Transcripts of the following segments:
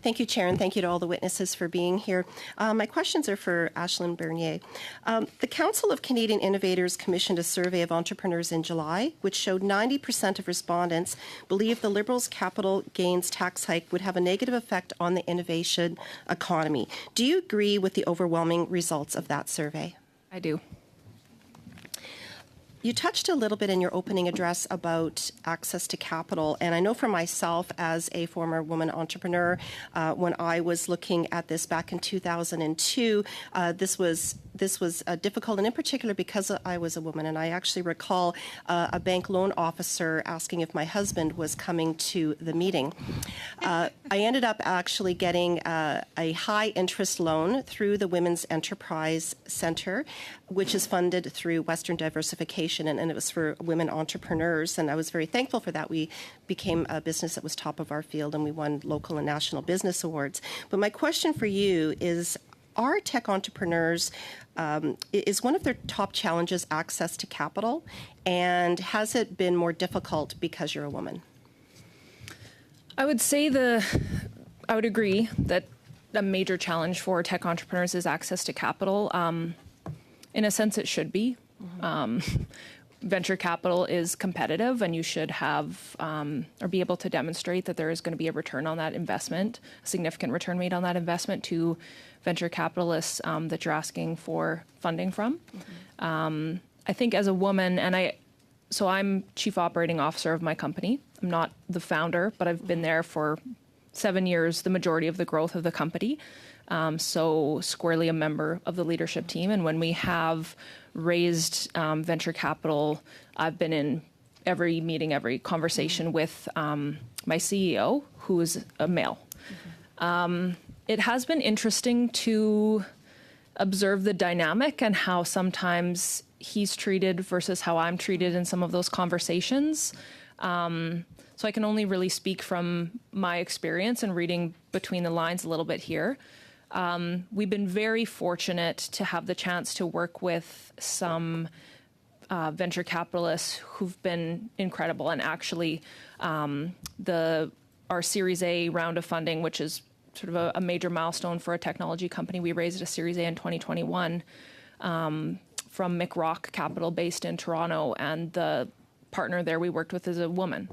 Thank you, Chair, and thank you to all the witnesses for being here. My questions are for Ashlyn Bernier. The Council of Canadian Innovators commissioned a survey of entrepreneurs in July, which showed 90% of respondents believe the Liberals' capital gains tax hike would have a negative effect on the innovation economy. Do you agree with the overwhelming results of that survey? I do. You touched a little bit in your opening address about access to capital, and I know for myself as a former woman entrepreneur, when I was looking at this back in 2002, this was difficult, and in particular because I was a woman. And I actually recall a bank loan officer asking if my husband was coming to the meeting. I ended up actually getting a high interest loan through the Women's Enterprise Centre, which is funded through Western Diversification, and it was for women entrepreneurs, and I was very thankful for that. We became a business that was top of our field, and we won local and national business awards. But my question for you is, are tech entrepreneurs, is one of their top challenges access to capital, and has it been more difficult because you're a woman? I would say I would agree that a major challenge for tech entrepreneurs is access to capital. In a sense, it should be. Venture capital is competitive, and you should have or be able to demonstrate that there is going to be a return on that investment, a significant return made on that investment to venture capitalists that you're asking for funding from. I think as a woman, so I'm Chief Operating Officer of my company. I'm not the founder, but I've been there for 7 years, the majority of the growth of the company. So squarely a member of the leadership team. And when we have raised venture capital, I've been in every meeting, every conversation with my CEO, who is a male. It has been interesting to observe the dynamic and how sometimes he's treated versus how I'm treated in some of those conversations. So I can only really speak from my experience and reading between the lines a little bit here. We've been very fortunate to have the chance to work with some venture capitalists who've been incredible, and actually our Series A round of funding, which is sort of a major milestone for a technology company. We raised a Series A in 2021 from McRock Capital based in Toronto, and the partner there we worked with is a woman.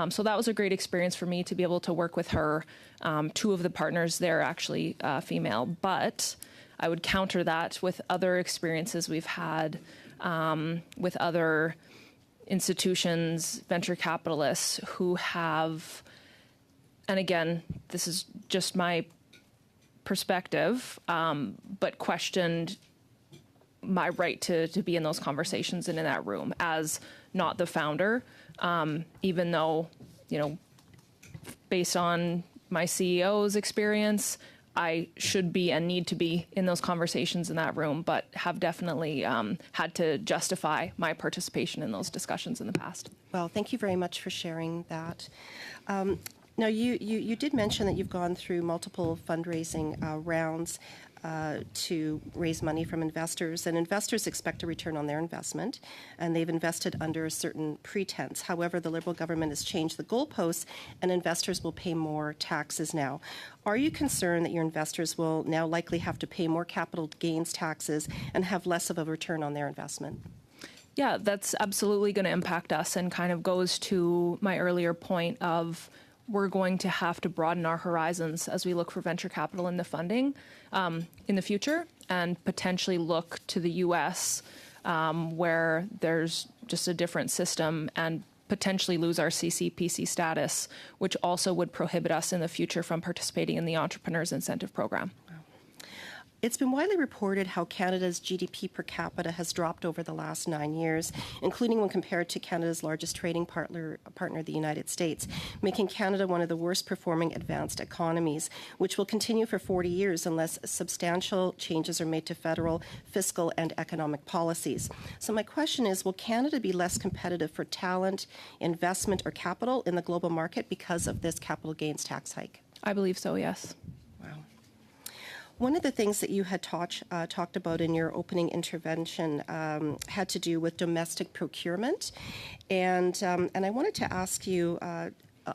So that was a great experience for me to be able to work with her. Two of the partners there actually female, but I would counter that with other experiences we've had with other institutions, venture capitalists who have, and again, this is just my perspective, but questioned my right to be in those conversations and in that room as not the founder, even though, based on my CEO's experience, I should be and need to be in those conversations in that room, but have definitely had to justify my participation in those discussions in the past. Well, thank you very much for sharing that. Now, you did mention that you've gone through multiple fundraising rounds to raise money from investors, and investors expect a return on their investment, and they've invested under a certain pretense. However, the Liberal government has changed the goalposts, and investors will pay more taxes now. Are you concerned that your investors will now likely have to pay more capital gains taxes and have less of a return on their investment? Yeah, that's absolutely going to impact us, and kind of goes to my earlier point of we're going to have to broaden our horizons as we look for venture capital in the funding in the future, and potentially look to the U.S. Where there's just a different system, and potentially lose our CCPC status, which also would prohibit us in the future from participating in the Entrepreneurs Incentive Program. It's been widely reported how Canada's GDP per capita has dropped over the last 9 years, including when compared to Canada's largest trading partner, the United States, making Canada one of the worst performing advanced economies, which will continue for 40 years unless substantial changes are made to federal, fiscal, and economic policies. So my question is, will Canada be less competitive for talent, investment, or capital in the global market because of this capital gains tax hike? I believe so, yes. One of the things that you had talked about in your opening intervention had to do with domestic procurement, and I wanted to ask you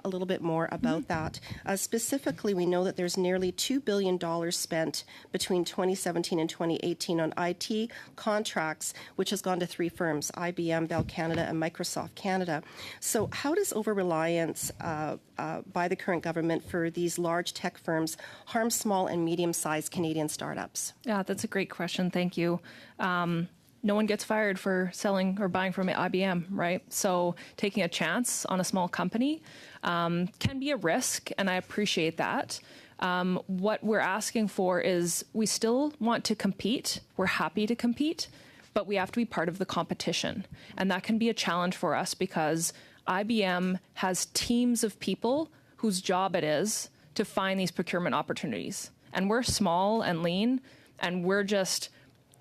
a little bit more about that. Specifically, we know that there's nearly $2 billion spent between 2017 and 2018 on IT contracts, which has gone to 3 firms, IBM, Bell Canada, and Microsoft Canada. So how does over-reliance by the current government for these large tech firms harm small and medium-sized Canadian startups? Yeah, that's a great question. Thank you. No one gets fired for selling or buying from IBM, right? So taking a chance on a small company can be a risk, and I appreciate that. What we're asking for is we still want to compete. We're happy to compete, but we have to be part of the competition. And that can be a challenge for us because IBM has teams of people whose job it is to find these procurement opportunities. And we're small and lean, and we're just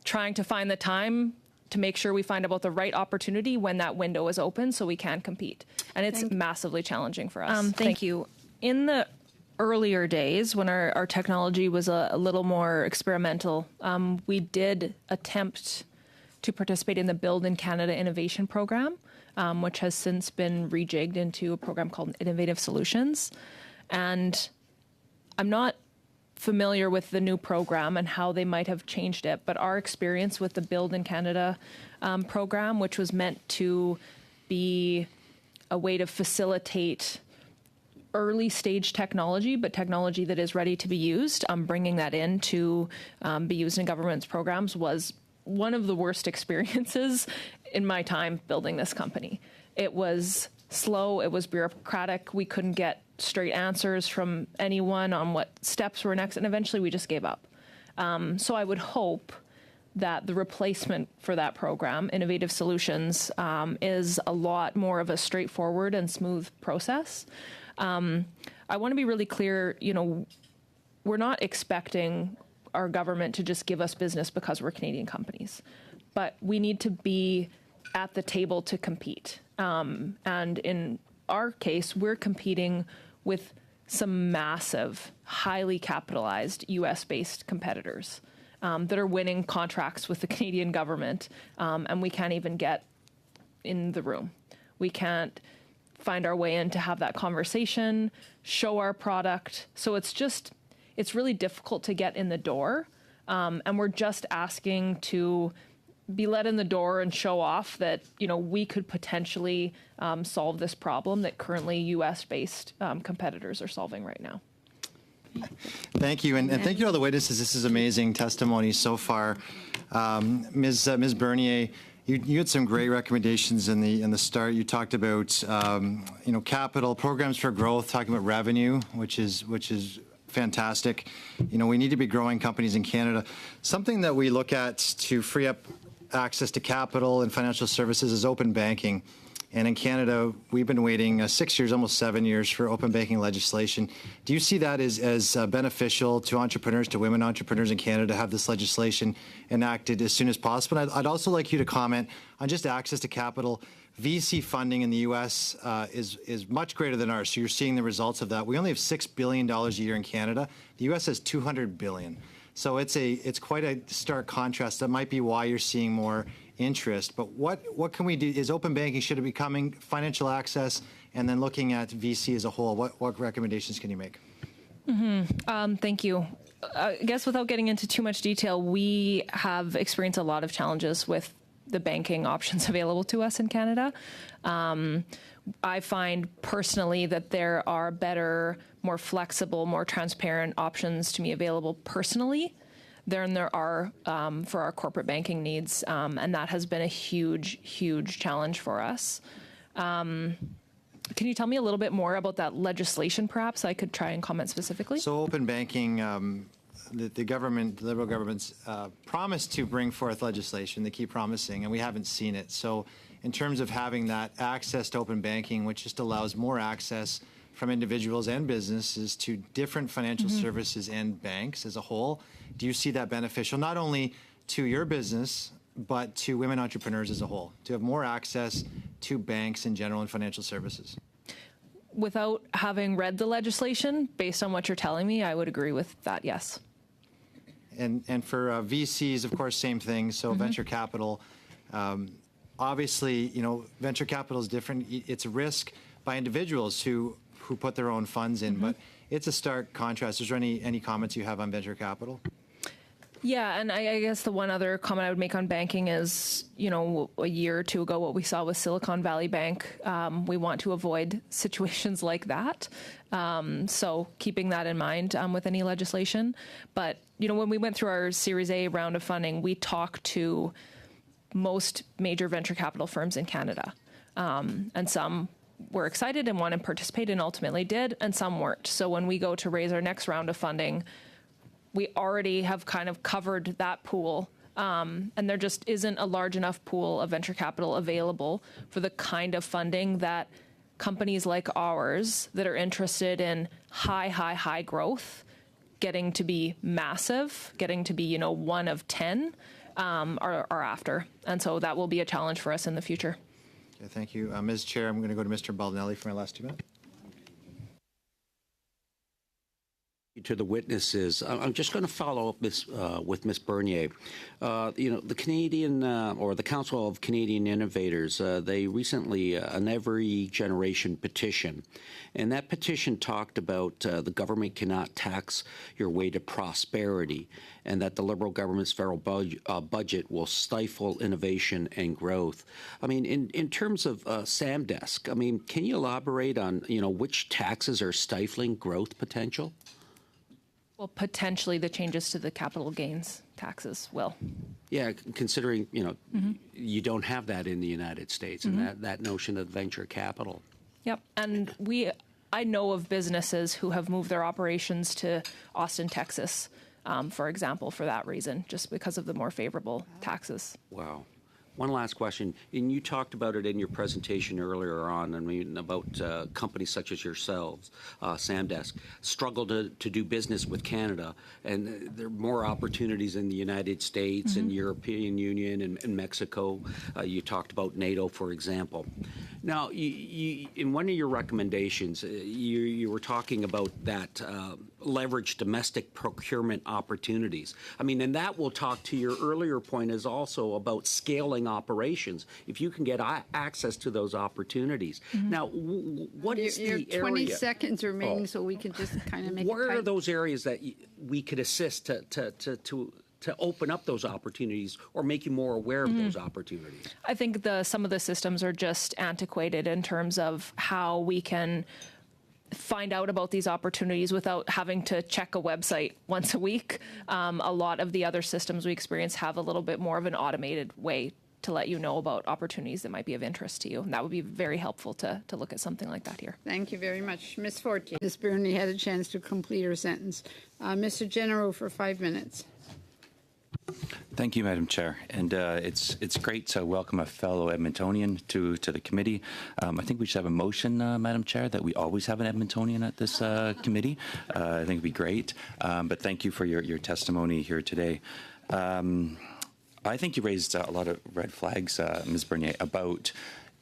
trying to find the time to make sure we find about the right opportunity when that window is open so we can compete. And it's massively challenging for us. Thank you. In the earlier days, when our technology was a little more experimental, we did attempt to participate in the Build in Canada Innovation Program, which has since been rejigged into a program called Innovative Solutions. And I'm not familiar with the new program and how they might have changed it, but our experience with the Build in Canada program, which was meant to be a way to facilitate early stage technology, but technology that is ready to be used, bringing that in to be used in government's programs was one of the worst experiences in my time building this company. It was slow, it was bureaucratic, we couldn't get straight answers from anyone on what steps were next, and eventually we just gave up. So I would hope that the replacement for that program, Innovative Solutions, is a lot more of a straightforward and smooth process. I want to be really clear, we're not expecting our government to just give us business because we're Canadian companies, but we need to be at the table to compete. And in our case, we're competing with some massive, highly capitalized US-based competitors that are winning contracts with the Canadian government, and we can't even get in the room. We can't find our way in to have that conversation, show our product. So it's really difficult to get in the door, and we're just asking to be let in the door and show off that we could potentially solve this problem that currently U.S.-based competitors are solving right now. Thank you, and thank you to all the witnesses. This is amazing testimony so far. Ms. Bernier, you had some great recommendations in the start. You talked about capital programs for growth, talking about revenue, which is fantastic. We need to be growing companies in Canada. Something that we look at to free up access to capital and financial services is open banking. And in Canada, we've been waiting 6 years, almost 7 years for open banking legislation. Do you see that as beneficial to entrepreneurs, to women entrepreneurs in Canada, to have this legislation enacted as soon as possible? And I'd also like you to comment on just access to capital. VC funding in the U.S. is much greater than ours, so you're seeing the results of that. We only have $6 billion a year in Canada. The U.S. has $200 billion. So it's quite a stark contrast. That might be why you're seeing more interest. But what can we do? Is open banking, should it be coming, financial access, and then looking at VC as a whole? What recommendations can you make? Thank you. I guess without getting into too much detail, we have experienced a lot of challenges with the banking options available to us in Canada. I find personally that there are better, more flexible, more transparent options to me available personally than there are for our corporate banking needs, and that has been a huge, huge challenge for us. Can you tell me a little bit more about that legislation, perhaps? I could try and comment specifically. So open banking, the government, the Liberal government's promised to bring forth legislation. They keep promising, and we haven't seen it. So in terms of having that access to open banking, which just allows more access from individuals and businesses to different financial services and banks as a whole, do you see that beneficial not only to your business, but to women entrepreneurs as a whole, to have more access to banks in general and financial services? Without having read the legislation, based on what you're telling me, I would agree with that, yes. And for VCs, of course, same thing. So venture capital, obviously, venture capital is different. It's a risk by individuals who who put their own funds in, but it's a stark contrast. Is there any comments you have on venture capital? Yeah, and I guess the one other comment I would make on banking is, a year or two ago, what we saw with Silicon Valley Bank. We want to avoid situations like that. So keeping that in mind with any legislation. But, when we went through our Series A round of funding, we talked to most major venture capital firms in Canada. And some were excited and wanted to participate and ultimately did, and some weren't. So when we go to raise our next round of funding, we already have kind of covered that pool, and there just isn't a large enough pool of venture capital available for the kind of funding that companies like ours that are interested in high growth, getting to be massive, getting to be, one of 10, are after. And so that will be a challenge for us in the future. Okay, thank you. Ms. Chair, I'm going to go to Mr. Baldinelli for my last 2 minutes. To the witnesses, I'm just going to follow up with Ms. Bernier. The Canadian or the Council of Canadian Innovators, they recently an every generation petition, and that petition talked about the government cannot tax your way to prosperity, and that the Liberal government's federal budget will stifle innovation and growth. I mean, in terms of Samdesk, I mean, can you elaborate on which taxes are stifling growth potential? Well, potentially the changes to the capital gains taxes will. Yeah, considering, you don't have that in the United States, and that notion of venture capital. Yep. And I know of businesses who have moved their operations to Austin, Texas, for example, for that reason, just because of the more favorable taxes. Wow. One last question, and you talked about it in your presentation earlier on, about companies such as yourselves, Samdesk, struggle to do business with Canada, and there are more opportunities in the United States and European Union and Mexico. You talked about NATO, for example. Now, you, in one of your recommendations, you were talking about that leverage domestic procurement opportunities. I mean, and that will talk to your earlier point is also about scaling operations. If you can get access to those opportunities. Now, what is the area? 20 seconds remaining, so we can just kind of make. What are those areas that we could assist to open up those opportunities or make you more aware of those opportunities? I think some of the systems are just antiquated in terms of how we can find out about these opportunities without having to check a website once a week. A lot of the other systems we experience have a little bit more of an automated way to let you know about opportunities that might be of interest to you. And that would be very helpful to look at something like that here. Thank you very much. Ms. Fortier. Ms. Burnley had a chance to complete her sentence. Mr. Genero for 5 minutes. Thank you, Madam Chair. And it's great to welcome a fellow Edmontonian to the committee. I think we should have a motion, Madam Chair, that we always have an Edmontonian at this committee. I think it'd be great. But thank you for your testimony here today. I think you raised a lot of red flags, Ms. Bernier, about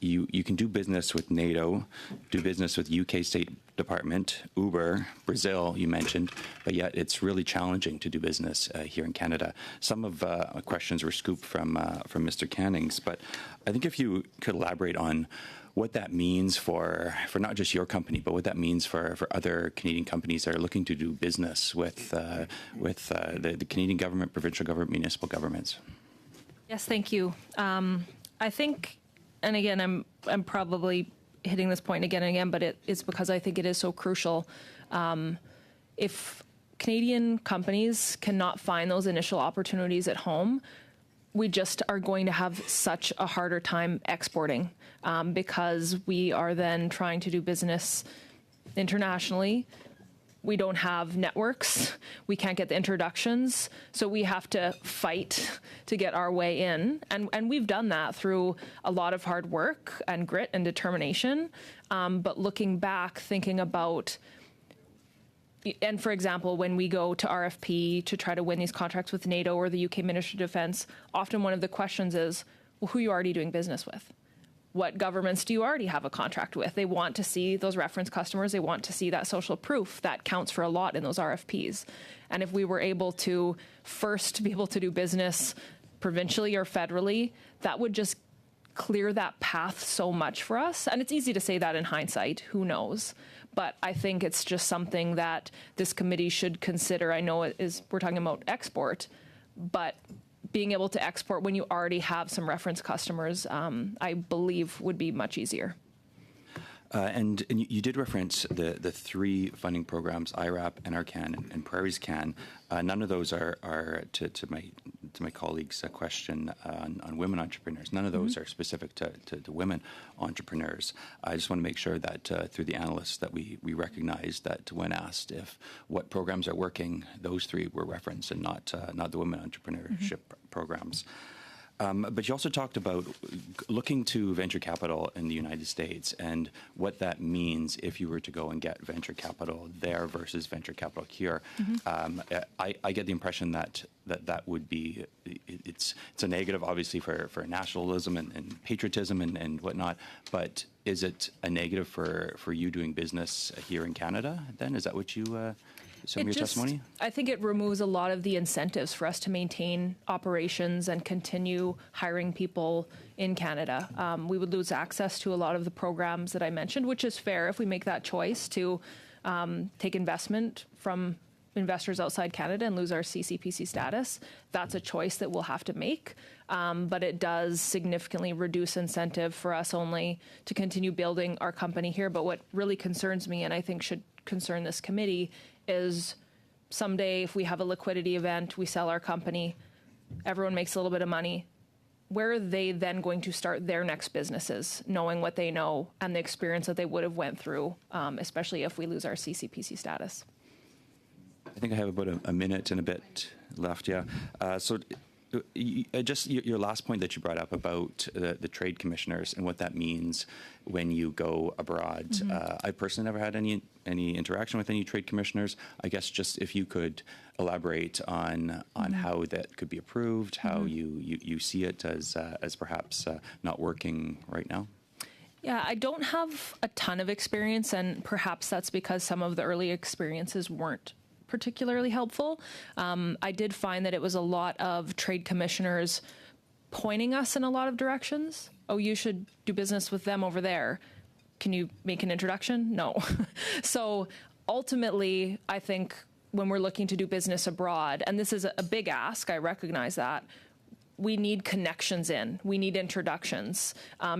you can do business with NATO, do business with UK State Department, Uber, Brazil, you mentioned, but yet it's really challenging to do business here in Canada. Some of questions were scooped from Mr. Cannings, but I think if you could elaborate on what that means for not just your company, but what that means for other Canadian companies that are looking to do business with the Canadian government, provincial government, municipal governments. Yes, thank you. I think, and again, I'm probably hitting this point again and again, but it's because I think it is so crucial. If Canadian companies cannot find those initial opportunities at home, we just are going to have such a harder time exporting because we are then trying to do business internationally. We don't have networks. We can't get the introductions. So we have to fight to get our way in. And we've done that through a lot of hard work and grit and determination. But looking back, thinking about, and for example, when we go to RFP to try to win these contracts with NATO or the UK Ministry of Defence, often one of the questions is, well, who are you already doing business with? What governments do you already have a contract with? They want to see those reference customers. They want to see that social proof. That counts for a lot in those RFPs. And if we were able to first be able to do business provincially or federally, that would just clear that path so much for us. And it's easy to say that in hindsight, who knows? But I think it's just something that this committee should consider. I know we're talking about export, but being able to export when you already have some reference customers, I believe would be much easier. And you did reference the three funding programs, IRAP, NRCan, and Prairies Can. None of those are to my colleague's question on women entrepreneurs. None of those are specific to women entrepreneurs. I just want to make sure that through the analysts that we recognize that when asked if what programs are working, those three were referenced and not the women entrepreneurship programs. But you also talked about looking to venture capital in the United States and what that means if you were to go and get venture capital there versus venture capital here. I get the impression that would be, it's a negative, obviously, for nationalism and patriotism and whatnot, but is it a negative for you doing business here in Canada then? Is that what you... Some of your testimony? I think it removes a lot of the incentives for us to maintain operations and continue hiring people in Canada. We would lose access to a lot of the programs that I mentioned, which is fair if we make that choice to take investment from investors outside Canada and lose our CCPC status. That's a choice that we'll have to make, but it does significantly reduce incentive for us only to continue building our company here. But what really concerns me, and I think should concern this committee, is someday if we have a liquidity event, we sell our company, everyone makes a little bit of money, where are they then going to start their next businesses, knowing what they know and the experience that they would have went through, especially if we lose our CCPC status? I think I have about a minute and a bit left, yeah. So just your last point that you brought up about the trade commissioners and what that means when you go abroad. I personally never had any interaction with any trade commissioners. I guess just if you could elaborate on how that could be approved, how you see it as perhaps not working right now. Yeah, I don't have a ton of experience, and perhaps that's because some of the early experiences weren't particularly helpful. I did find that it was a lot of trade commissioners pointing us in a lot of directions. Oh, you should do business with them over there. Can you make an introduction? No. So ultimately, I think when we're looking to do business abroad, and this is a big ask, I recognize that, we need connections in. We need introductions.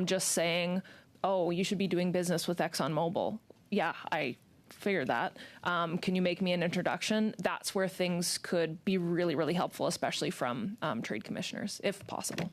Just saying, oh, you should be doing business with ExxonMobil. Yeah, I figure that. Can you make me an introduction? That's where things could be really, really helpful, especially from trade commissioners, if possible.